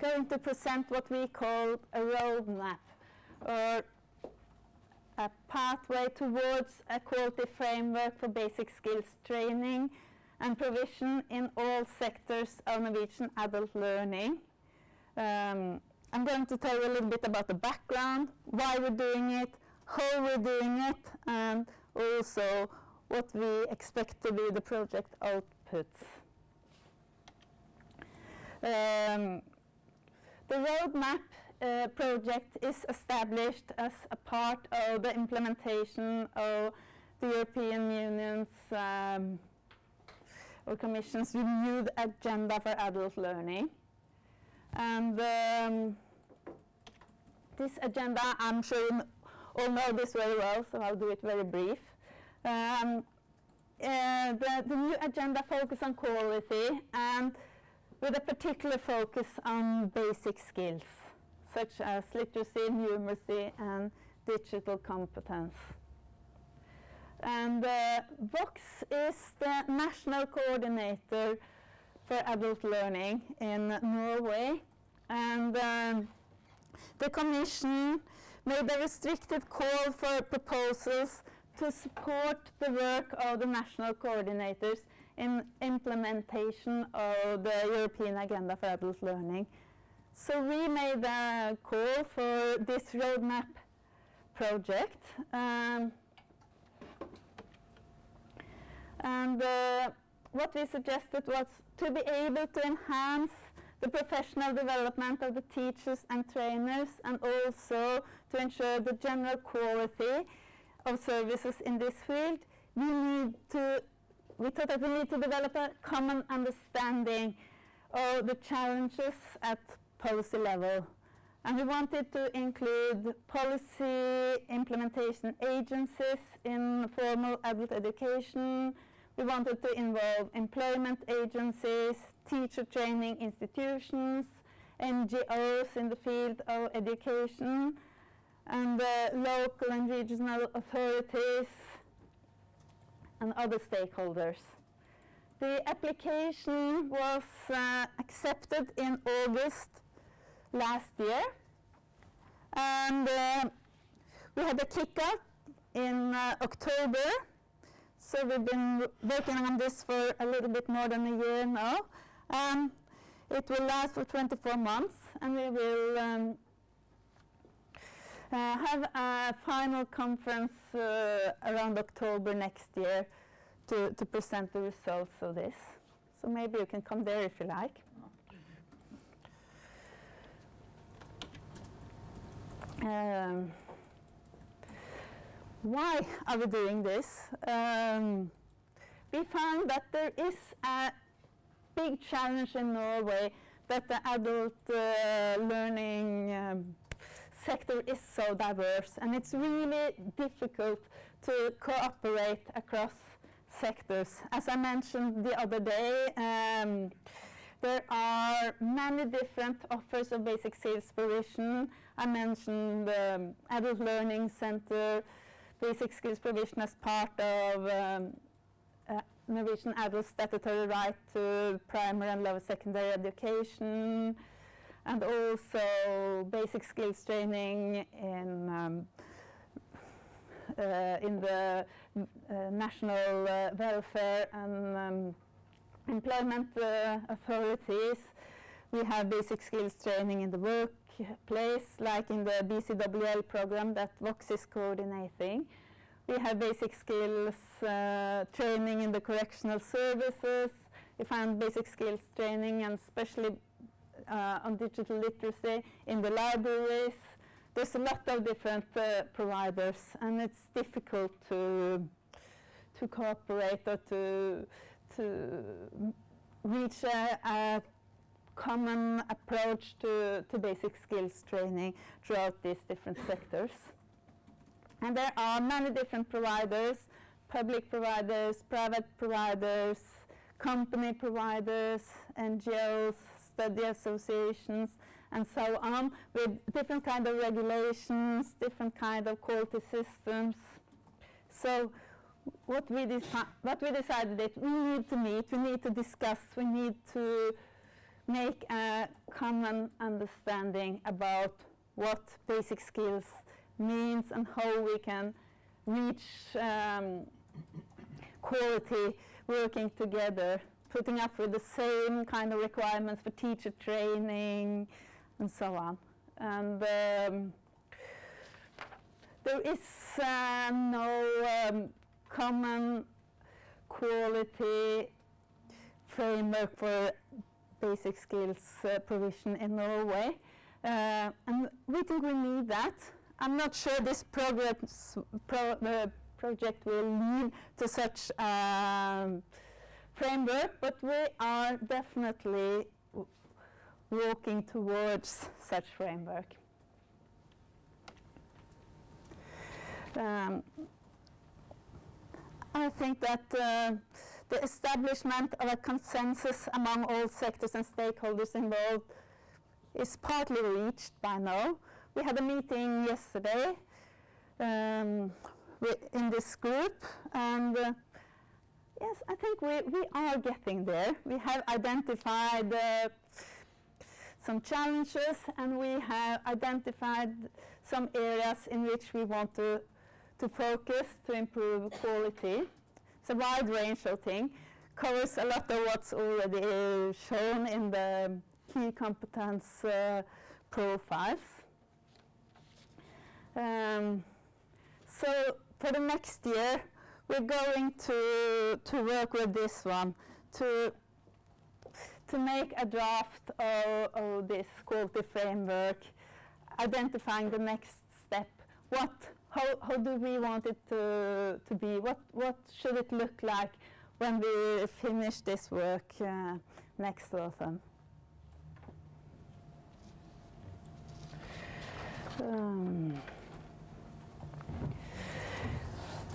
going to present what we call a roadmap, or a pathway towards a quality framework for basic skills training and provision in all sectors of Norwegian adult learning. I'm going to tell you a little bit about the background, why we're doing it, how we're doing it, and also what we expect to be the project outputs. The roadmap project is established as a part of the implementation of the European Union's or Commission's renewed agenda for adult learning. And this agenda, I'm sure you all know this very well, so I'll do it very brief. The new agenda focuses on quality, and with a particular focus on basic skills, such as literacy, numeracy, and digital competence. And VOX is the national coordinator for adult learning in Norway. And the Commission made a restricted call for proposals to support the work of the national coordinators in implementation of the European Agenda for Adult Learning. So we made a call for this roadmap project. What we suggested was to be able to enhance the professional development of the teachers and trainers, and also to ensure the general quality of services in this field. We thought that we need to develop a common understanding of the challenges at policy level. And we wanted to include policy implementation agencies in formal adult education. We wanted to involve employment agencies, teacher training institutions, NGOs in the field of education, and local and regional authorities and other stakeholders. The application was accepted in August last year, and we had a kickoff in October. So we've been working on this for a little bit more than a year now. It will last for 24 months, and we will have a final conference around October next year to present the results of this. So maybe you can come there if you like. Why are we doing this? We found that there is a big challenge in Norway, that the adult learning sector is so diverse, and it's really difficult to cooperate across sectors. As I mentioned the other day, there are many different offers of basic skills provision. I mentioned Adult Learning Center, basic skills provision as part of Norwegian adult statutory right to primary and lower secondary education, and also basic skills training in the national welfare and employment authorities. We have basic skills training in the workplace, like in the BCWL program that VOX is coordinating. We have basic skills training in the correctional services. We find basic skills training, and especially on digital literacy, in the libraries. There's a lot of different providers, and it's difficult to cooperate or to reach a common approach to basic skills training throughout these different sectors. And there are many different providers: public providers, private providers, company providers, NGOs, study associations, and so on, with different kind of regulations, different kind of quality systems. So what we decided that we need to meet, we need to discuss, we need to make a common understanding about what basic skills means and how we can reach quality working together, putting up with the same kind of requirements for teacher training and so on. And there is no common quality framework for basic skills provision in Norway, and we think we need that. I'm not sure this project will lead to such framework, but we are definitely walking towards such framework. I think that the establishment of a consensus among all sectors and stakeholders involved is partly reached by now. We had a meeting yesterday in this group, and yes, I think we are getting there. We have identified some challenges, and we have identified some areas in which we want to focus to improve quality. It's a wide range of things, covers a lot of what's already shown in the key competence profiles. So for the next year, we're going to work with this one to make a draft of this quality framework, identifying the next step. How do we want it to be? What should it look like when we finish this work next autumn?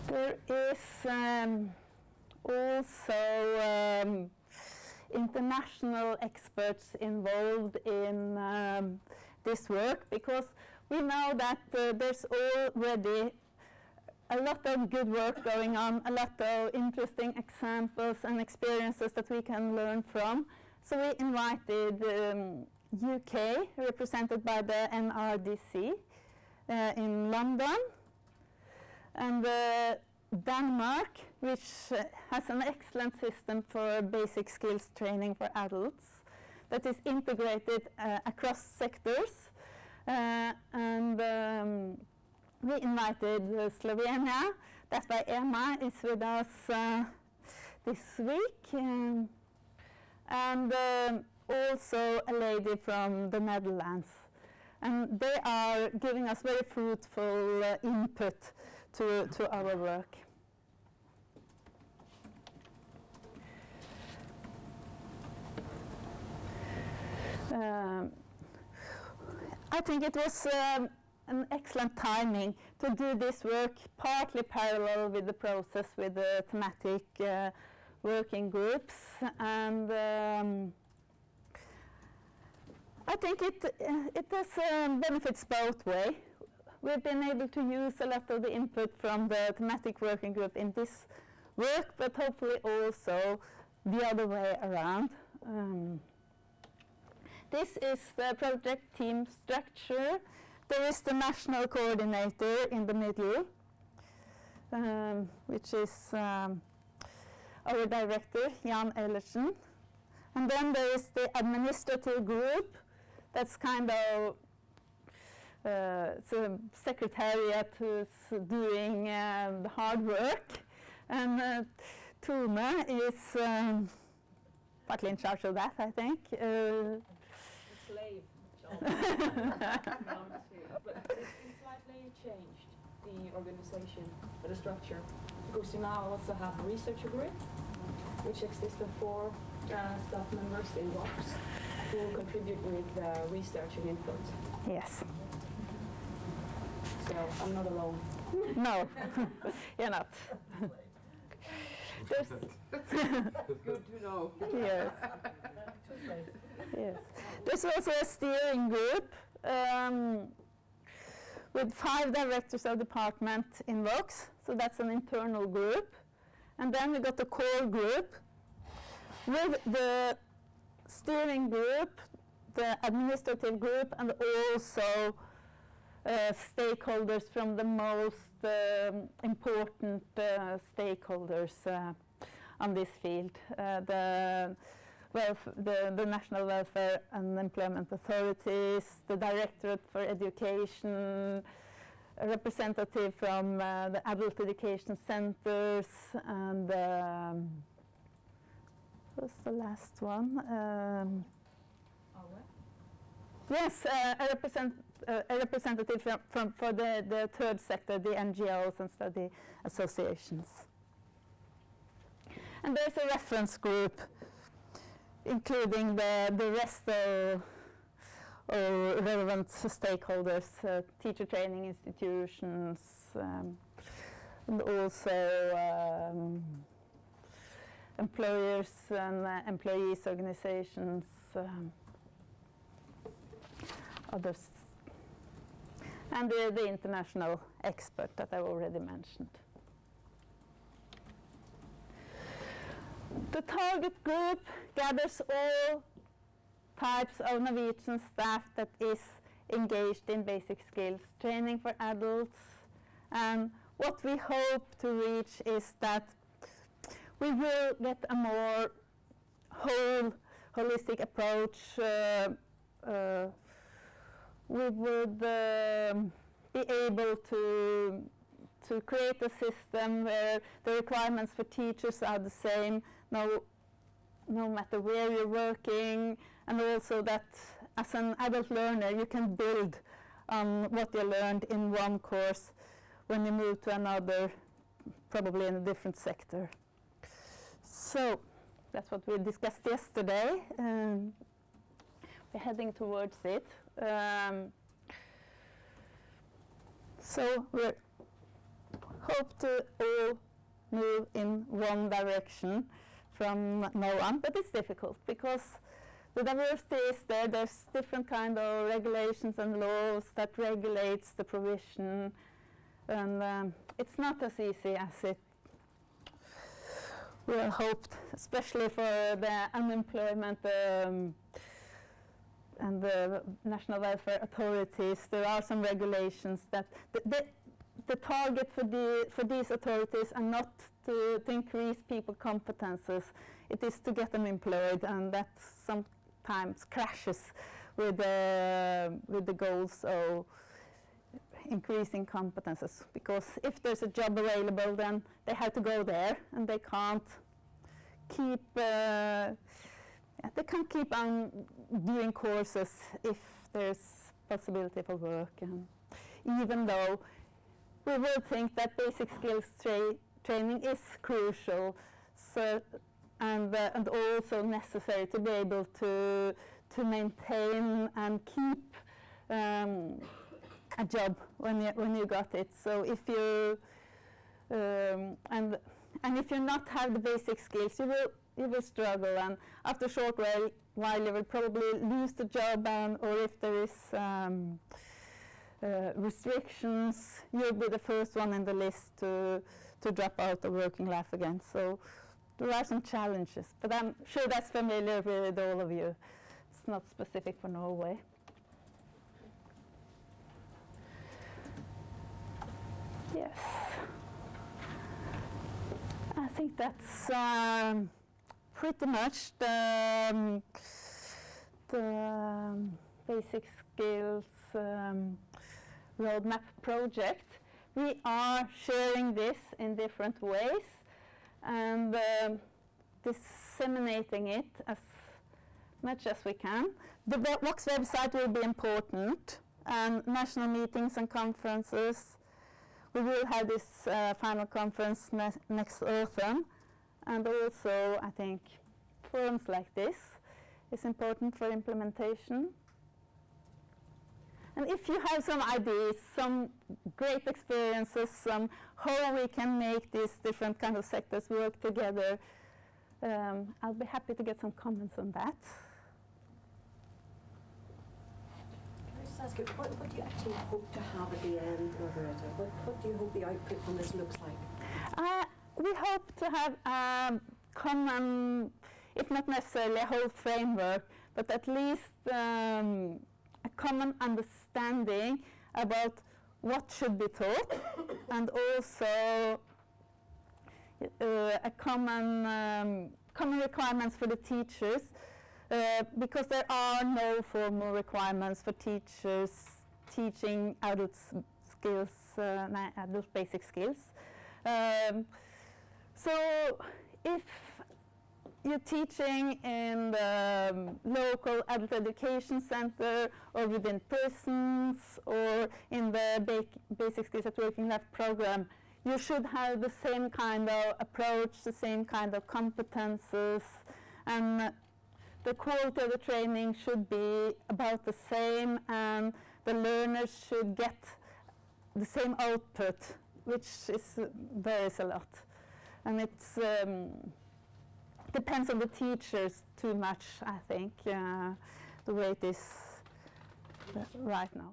There is also international experts involved in this work, because we know that there's already a lot of good work going on, a lot of interesting examples and experiences that we can learn from. So we invited UK, represented by the NRDC in London, and Denmark, which has an excellent system for basic skills training for adults that is integrated across sectors. And we invited Slovenia. That's why Emma is with us this week. And also a lady from the Netherlands. And they are giving us very fruitful input to our work. I think it was an excellent timing to do this work partly parallel with the process with the thematic working groups, and I think it has benefits both ways. We've been able to use a lot of the input from the thematic working group in this work, but hopefully also the other way around. This is the project team structure. There is the national coordinator in the middle, which is our director, Jan Ellersen. And then there is the administrative group. That's kind of the secretariat who's doing the hard work. And Tone is partly in charge of that, I think. Slave job. But it's slightly changed the organization, the structure, because you now also have a researcher group, which exists of 4 staff members in box who will contribute with research and input. Yes. So I'm not alone. No, you're not. Good to know. Yes. Yes. There's also a steering group with 5 directors of department in Vox, so that's an internal group. And then we got the core group with the steering group, the administrative group, and also stakeholders from the most important stakeholders on this field. The National Welfare and Employment Authorities, the Directorate for Education, a representative from the Adult Education Centers, and what's the last one? Yes, a representative for the third sector, the NGOs and study associations. And there's a reference group, including the rest of relevant stakeholders, teacher training institutions, and also employers and employees organizations, others, and the international expert that I already mentioned. The target group gathers all types of Norwegian staff that is engaged in basic skills training for adults, and what we hope to reach is that we will get a more holistic approach. We would be able to create a system where the requirements for teachers are the same, no matter where you're working, and also that as an adult learner you can build on what you learned in one course when you move to another, probably in a different sector. So that's what we discussed yesterday. We're heading towards it. So we hope to all move in one direction from now on, but it's difficult because the diversity is there. There's different kind of regulations and laws that regulates the provision, and it's not as easy as it we hoped, especially for the unemployment and the national welfare authorities. There are some regulations that the target for these authorities are not to increase people's competences. It is to get them employed, and that sometimes crashes with the goals of increasing competences. Because if there's a job available, then they have to go there, and they can't keep on doing courses if there's possibility for work. And even though we will think that basic skills training is crucial, so and also necessary to be able to maintain and keep a job when you got it. So if you and if you not have the basic skills, you will struggle, and after a short while you will probably lose the job, or if there is restrictions, you'll be the first one in the list to drop out of working life again. So there are some challenges, but I'm sure that's familiar with all of you. It's not specific for Norway. Yes. I think that's pretty much the basic skills roadmap project. We are sharing this in different ways and disseminating it as much as we can. The VOX website will be important, and national meetings and conferences. We will have this final conference next autumn, and also I think forums like this is important for implementation. And if you have some ideas, some great experiences, how we can make these different kind of sectors work together, I'll be happy to get some comments on that. Can I just ask you, what do you actually hope to have at the end, Margrethe? What do you hope the output from this looks like? We hope to have common if not necessarily a whole framework, but at least a common understanding about what should be taught, and also a common requirements for the teachers, because there are no formal requirements for teachers teaching adult skills, adult basic skills. So if you're teaching in the local adult education center, or within prisons, or in the Basic Skills at Working Life program, you should have the same kind of approach, the same kind of competences, and the quality of the training should be about the same, and the learners should get the same output, which varies a lot. And it's depends on the teachers too much, I think, the way it is right now.